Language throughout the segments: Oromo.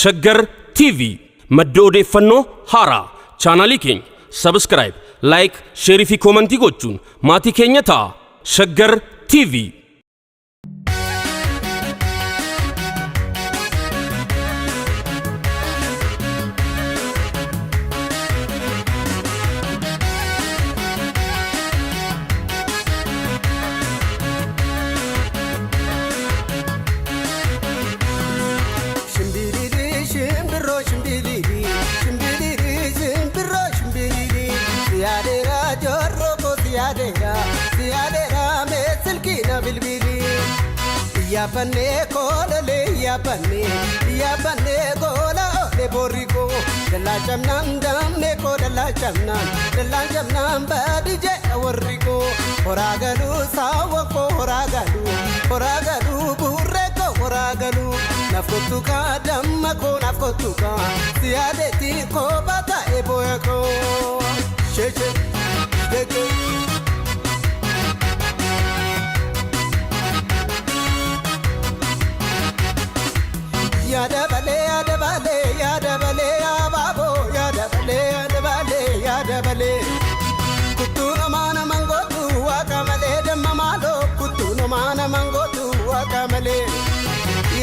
शग्गर टीवी मड्डोडे फन्नो हारा चानाली कें सब्सक्राइब लाइक शेरी फी कोमंती गोचून माती केन्या था शग्गर TV Yabanne kolale yabanne gola le boriko dalla jamnan damne ko dalla jamnan badije wariko horagalu sawako horagalu burreko horagalu nafkotuka damako nafkotuka siadeti ko bata eboyako cheche cheche Yadabale ababo yadabale kutuna mana mangotu wakamale demamalo kutuna mana mangotu wakamale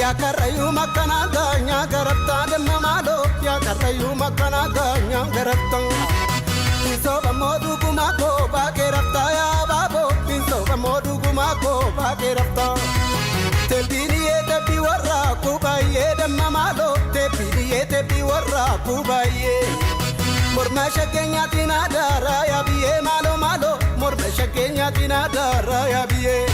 yakarayu makana ganya garapta demamalo yakarayu makana ganya garapta insoba modu kumako bakerapta ya babo insoba modu kumako bakerapta Tepiniye tepi warra kubaye demamalo Tepiniye warra kubaye Morma shakenya tina dara ya biye malo Morma shakenya tina dara ya biye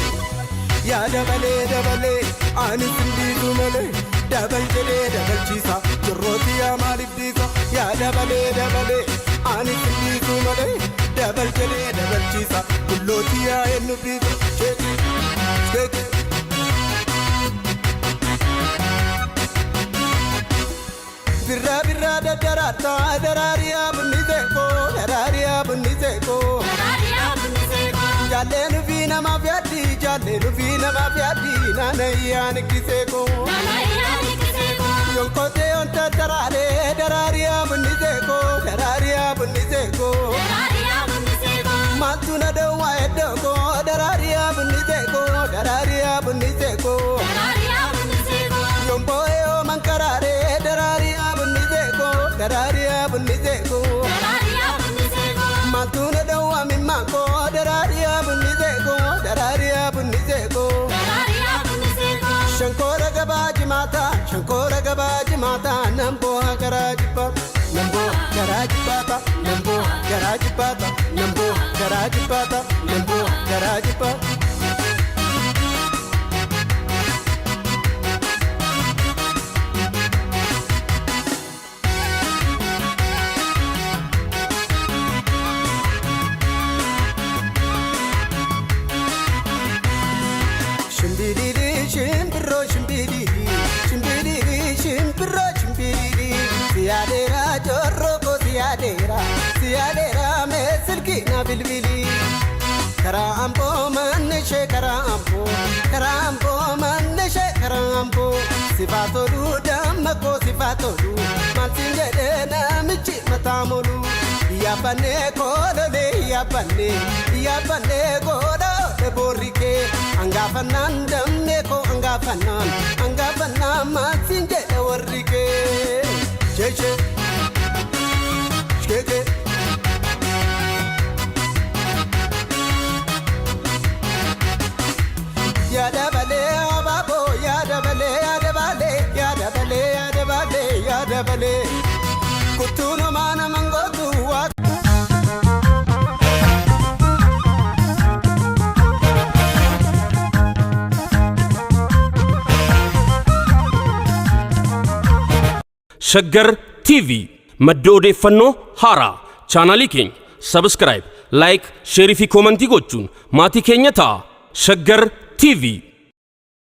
Ya dabale ani sindi dumale Dabal chisa Jirroti ya malik disa Ya dabale ani sindi dumale Dabal chisa Kulloti ya enu disa Shake Birra darata dararia bunizeko Jalenu vina mafiati nanaiyan kiseko Yonkote onta dararia bunizeko Matuna dewa edoko dararia bunizeko Yomboe o mankarare dararia bunizeko Matuna dewa mimako dararia bunizeko Shankora gabaji mata nambo garaji pata Siadera mesilki na bilbili Karampo manneshe karampo Sifatolu damako sifatolu Malsingede na michi matamolu Yabanne kolale yabanne goda le borike Angafanan damne ko angafanan malsingede warike Cheche Shake Yadabale ababo yadabale Kutuno mana mangotu शग्गर टीवी मड्डोडे फन्नो हारा चानाली कें subscribe like शेरी फी कोमंती गोचून माती केन्या था शग्गर टीवी